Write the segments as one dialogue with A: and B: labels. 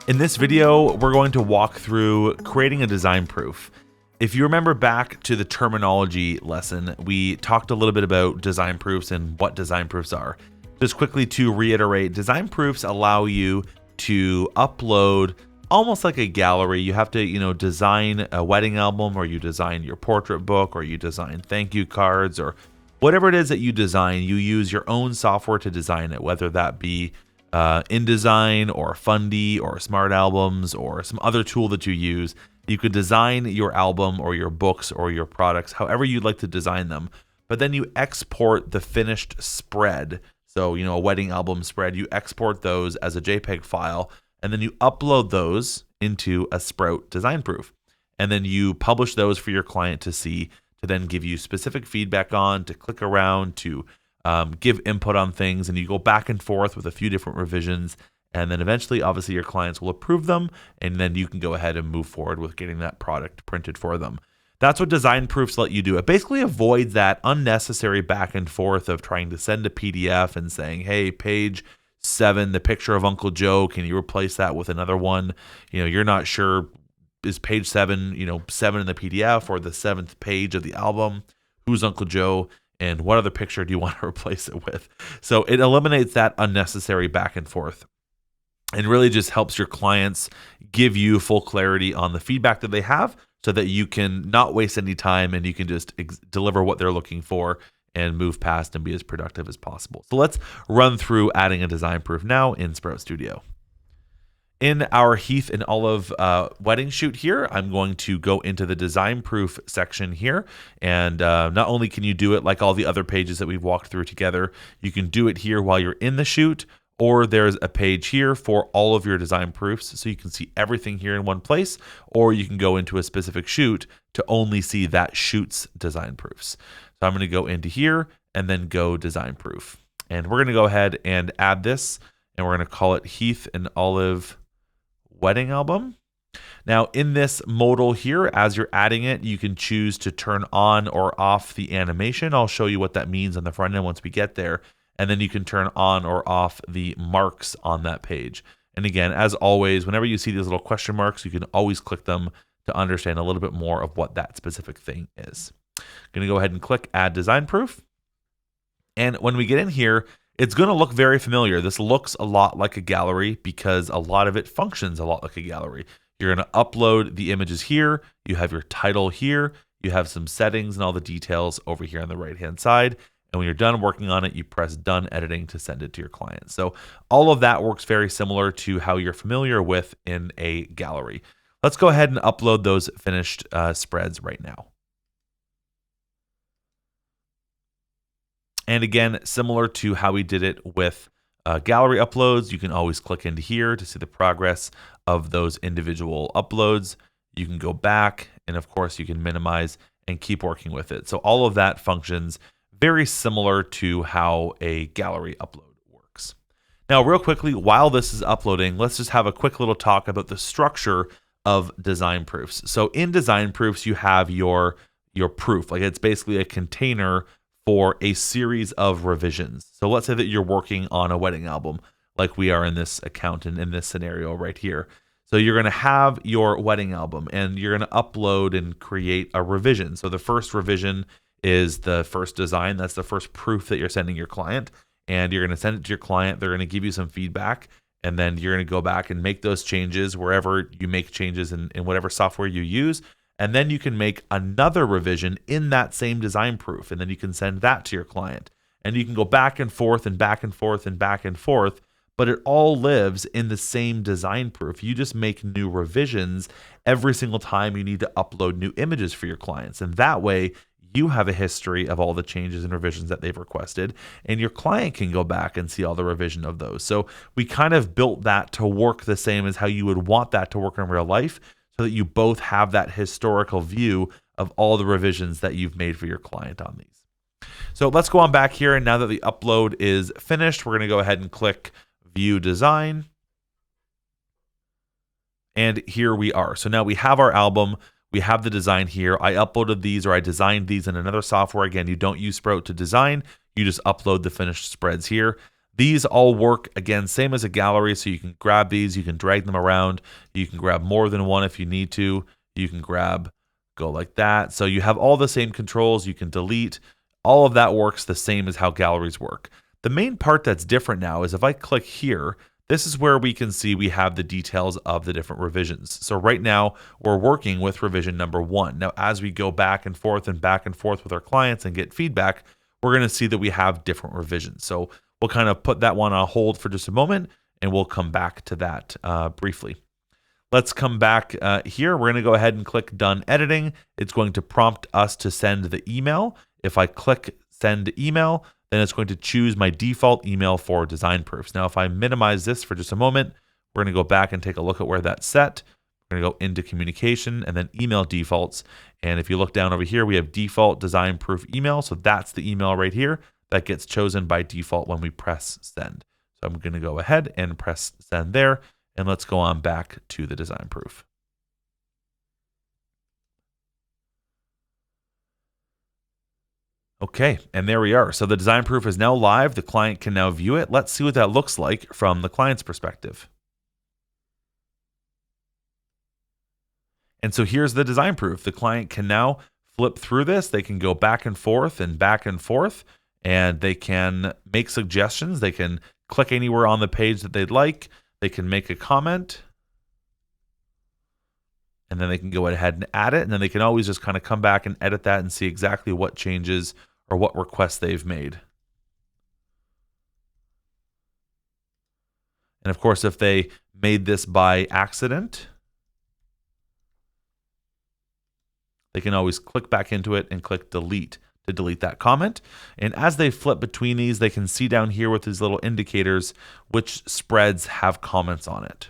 A: In this video, we're going to walk through creating a design proof. If you remember back to the terminology lesson, we talked a little bit about design proofs and what design proofs are. Just quickly to reiterate, design proofs allow you to upload almost like a gallery. You have to, design a wedding album, or you design your portrait book, or you design thank you cards, or whatever it is that you design. You use your own software to design it, whether that be InDesign or Fundy or Smart Albums or some other tool that you use. You could design your album or your books or your products however you'd like to design them, but then you export the finished spread. So, a wedding album spread, you export those as a JPEG file, and then you upload those into a Sprout design proof. And then you publish those for your client to see, to then give you specific feedback on, to click around, to give input on things, and you go back and forth with a few different revisions, and then eventually, obviously, your clients will approve them, and then you can go ahead and move forward with getting that product printed for them. That's what design proofs let you do. It basically avoids that unnecessary back and forth of trying to send a PDF and saying, hey, page 7, the picture of Uncle Joe, can you replace that with another one? You're not sure, is page 7, 7 in the PDF or the 7th page of the album? Who's Uncle Joe? And what other picture do you want to replace it with? So it eliminates that unnecessary back and forth, and really just helps your clients give you full clarity on the feedback that they have, so that you can not waste any time and you can just deliver what they're looking for and move past and be as productive as possible. So let's run through adding a design proof now in Sprout Studio. In our Heath and Olive wedding shoot here, I'm going to go into the design proof section here. And not only can you do it like all the other pages that we've walked through together, you can do it here while you're in the shoot, or there's a page here for all of your design proofs. So you can see everything here in one place, or you can go into a specific shoot to only see that shoot's design proofs. So I'm going to go into here and then go design proof. And we're going to go ahead and add this, and we're going to call it Heath and Olive wedding album. Now in this modal here, as you're adding it, you can choose to turn on or off the animation. I'll show you what that means on the front end once we get there. And then you can turn on or off the marks on that page. And again, as always, whenever you see these little question marks, you can always click them to understand a little bit more of what that specific thing is. I'm going to go ahead and click Add Design Proof. And when we get in here, it's going to look very familiar. This looks a lot like a gallery because a lot of it functions a lot like a gallery. You're going to upload the images here. You have your title here. You have some settings and all the details over here on the right-hand side. And when you're done working on it, you press Done Editing to send it to your client. So all of that works very similar to how you're familiar with in a gallery. Let's go ahead and upload those finished spreads right now. And again, similar to how we did it with gallery uploads, you can always click into here to see the progress of those individual uploads. You can go back, and of course you can minimize and keep working with it. So all of that functions very similar to how a gallery upload works. Now, real quickly, while this is uploading, let's just have a quick little talk about the structure of design proofs. So in design proofs, you have your proof. Like, it's basically a container for a series of revisions. So let's say that you're working on a wedding album, like we are in this account and in this scenario right here. So you're going to have your wedding album, and you're going to upload and create a revision. So the first revision is the first design. That's the first proof that you're sending your client, and you're going to send it to your client. They're going to give you some feedback, and then you're going to go back and make those changes wherever you make changes in whatever software you use. And then you can make another revision in that same design proof, and then you can send that to your client. And you can go back and forth and back and forth and back and forth, but it all lives in the same design proof. You just make new revisions every single time you need to upload new images for your clients. And that way, you have a history of all the changes and revisions that they've requested, and your client can go back and see all the revision of those. So we kind of built that to work the same as how you would want that to work in real life, so that you both have that historical view of all the revisions that you've made for your client on these. So let's go on back here, and now that the upload is finished, we're going to go ahead and click View Design. And here we are. So now we have our album. We have the design here. I uploaded these, or I designed these in another software. Again, you don't use Sprout to design. You just upload the finished spreads here. These all work, again, same as a gallery, so you can grab these, you can drag them around, you can grab more than one if you need to, you can go like that. So you have all the same controls, you can delete, all of that works the same as how galleries work. The main part that's different now is if I click here, this is where we can see we have the details of the different revisions. So right now we're working with revision number 1. Now, as we go back and forth with our clients and get feedback, we're going to see that we have different revisions. So we'll kind of put that one on hold for just a moment, and we'll come back to that briefly. Let's come back here. We're going to go ahead and click Done Editing. It's going to prompt us to send the email. If I click Send Email, then it's going to choose my default email for design proofs. Now, if I minimize this for just a moment, we're going to go back and take a look at where that's set. We're going to go into Communication and then Email Defaults. And if you look down over here, we have Default Design Proof Email. So that's the email right here that gets chosen by default when we press Send. So I'm going to go ahead and press Send there. And let's go on back to the design proof. Okay, and there we are. So the design proof is now live. The client can now view it. Let's see what that looks like from the client's perspective. And so here's the design proof. The client can now flip through this. They can go back and forth, and they can make suggestions. They can click anywhere on the page that they'd like. They can make a comment, and then they can go ahead and add it. And then they can always just kind of come back and edit that and see exactly what changes or what requests they've made. And of course, if they made this by accident, they can always click back into it and click delete to delete that comment. And as they flip between these, they can see down here with these little indicators which spreads have comments on it.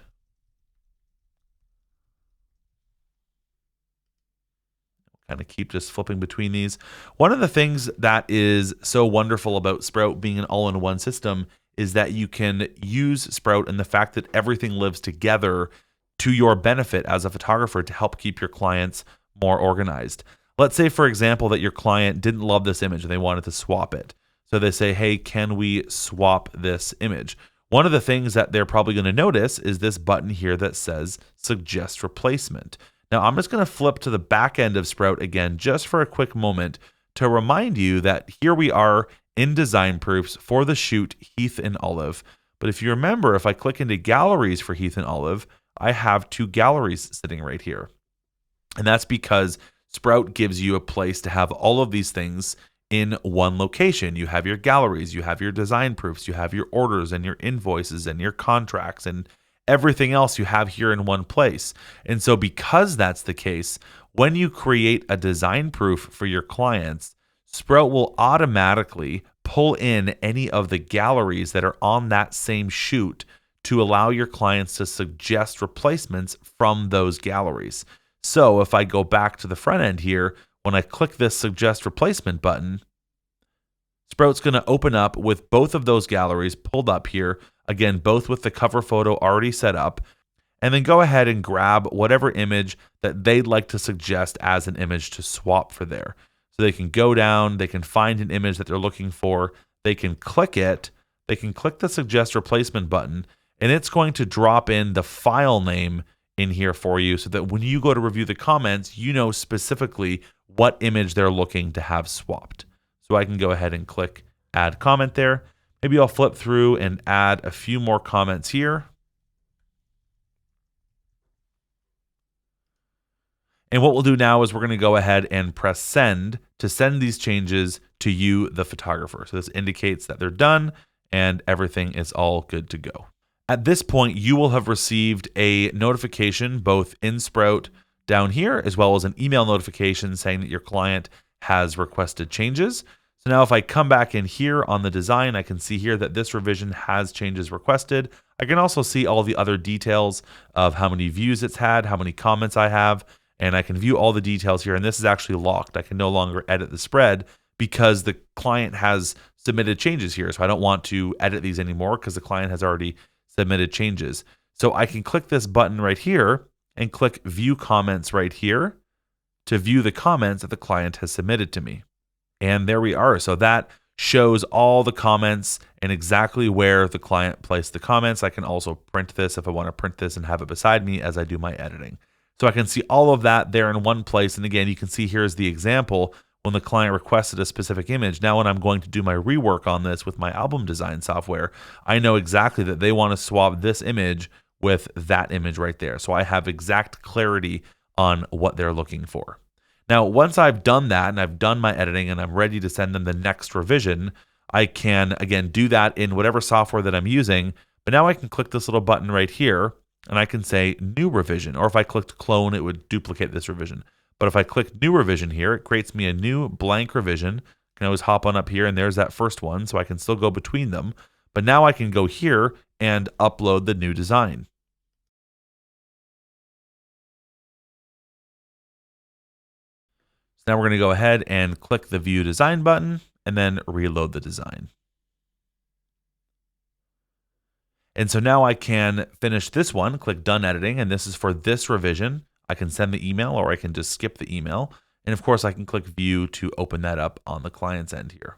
A: Kind of keep just flipping between these. One of the things that is so wonderful about Sprout being an all-in-one system is that you can use Sprout and the fact that everything lives together to your benefit as a photographer to help keep your clients more organized. Let's say, for example, that your client didn't love this image and they wanted to swap it. So they say, hey, can we swap this image? One of the things that they're probably going to notice is this button here that says Suggest Replacement. Now, I'm just going to flip to the back end of Sprout again, just for a quick moment to remind you that here we are in design proofs for the shoot Heath and Olive. But if you remember, if I click into galleries for Heath and Olive, I have 2 galleries sitting right here. And that's because Sprout gives you a place to have all of these things in one location. You have your galleries, you have your design proofs, you have your orders and your invoices and your contracts and everything else you have here in one place. And so because that's the case, when you create a design proof for your clients, Sprout will automatically pull in any of the galleries that are on that same shoot to allow your clients to suggest replacements from those galleries. So if I go back to the front end here, when I click this Suggest Replacement button, Sprout's going to open up with both of those galleries pulled up here, again, both with the cover photo already set up, and then go ahead and grab whatever image that they'd like to suggest as an image to swap for there. So they can go down, they can find an image that they're looking for, they can click it, they can click the Suggest Replacement button, and it's going to drop in the file name in here for you so that when you go to review the comments, you know specifically what image they're looking to have swapped. So I can go ahead and click Add Comment there. Maybe I'll flip through and add a few more comments here. And what we'll do now is we're going to go ahead and press Send to send these changes to you, the photographer. So this indicates that they're done and everything is all good to go. At this point, you will have received a notification both in Sprout down here, as well as an email notification saying that your client has requested changes. So now if I come back in here on the design, I can see here that this revision has changes requested. I can also see all the other details of how many views it's had, how many comments I have, and I can view all the details here. And this is actually locked. I can no longer edit the spread because the client has submitted changes here. So I don't want to edit these anymore because the client has already submitted changes. So I can click this button right here and click View Comments right here to view the comments that the client has submitted to me. And there we are. So that shows all the comments and exactly where the client placed the comments. I can also print this if I want to print this and have it beside me as I do my editing. So I can see all of that there in one place. And again, you can see here's the example when the client requested a specific image. Now, when I'm going to do my rework on this with my album design software, I know exactly that they want to swap this image with that image right there. So I have exact clarity on what they're looking for. Now, once I've done that and I've done my editing and I'm ready to send them the next revision, I can, again, do that in whatever software that I'm using. But now I can click this little button right here and I can say new revision. Or if I clicked clone, it would duplicate this revision. But if I click new revision here, it creates me a new blank revision. I can always hop on up here and there's that first one. So I can still go between them. But now I can go here and upload the new design. Now we're going to go ahead and click the View Design button and then reload the design. And so now I can finish this one, click Done Editing, and this is for this revision. I can send the email or I can just skip the email. And of course, I can click View to open that up on the client's end here.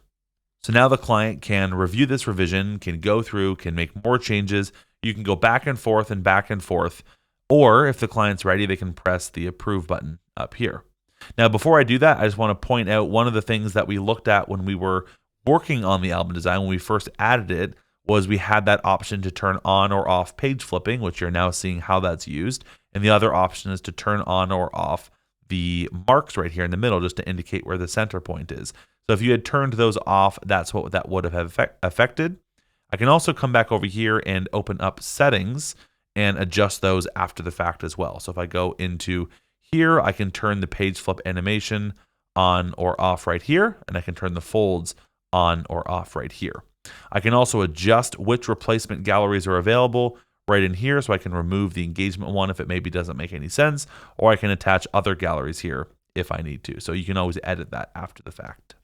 A: So now the client can review this revision, can go through, can make more changes. You can go back and forth and back and forth. Or if the client's ready, they can press the Approve button up here. Now, before I do that, I just want to point out one of the things that we looked at when we were working on the album design, when we first added it, was we had that option to turn on or off page flipping, which you're now seeing how that's used. And the other option is to turn on or off the marks right here in the middle, just to indicate where the center point is. So if you had turned those off, that's what that would have affected. I can also come back over here and open up settings and adjust those after the fact as well. So if I go into here, I can turn the page flip animation on or off right here, and I can turn the folds on or off right here. I can also adjust which replacement galleries are available right in here, so I can remove the engagement one if it maybe doesn't make any sense, or I can attach other galleries here if I need to. So you can always edit that after the fact.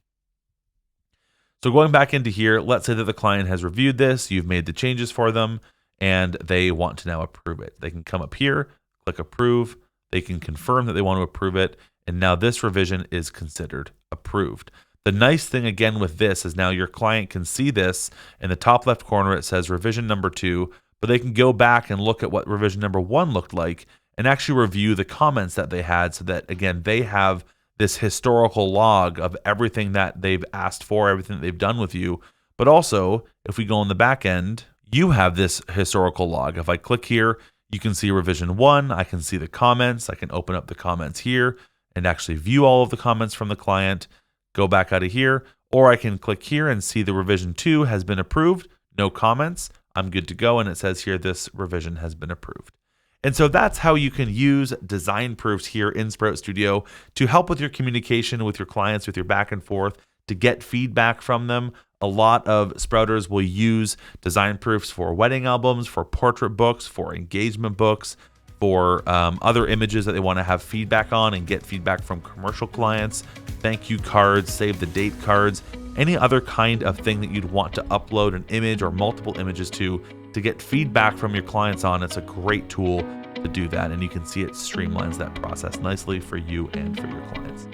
A: So going back into here, let's say that the client has reviewed this, you've made the changes for them, and they want to now approve it. They can come up here, click Approve. They can confirm that they want to approve it, and now this revision is considered approved. The nice thing again with this is now your client can see this in the top left corner. It says revision number 2, but they can go back and look at what revision number 1 looked like and actually review the comments that they had, so that again they have this historical log of everything that they've asked for, everything that they've done with you. But also, if we go on the back end, you have this historical log. If I click here, you can see revision 1, I can see the comments, I can open up the comments here and actually view all of the comments from the client, go back out of here, or I can click here and see the revision 2 has been approved, no comments, I'm good to go, and it says here this revision has been approved. And so that's how you can use design proofs here in Sprout Studio to help with your communication with your clients, with your back and forth, to get feedback from them. A lot of Sprouters will use design proofs for wedding albums, for portrait books, for engagement books, for other images that they want to have feedback on and get feedback from commercial clients, thank you cards, save the date cards, any other kind of thing that you'd want to upload an image or multiple images to get feedback from your clients on. It's a great tool to do that, and you can see it streamlines that process nicely for you and for your clients.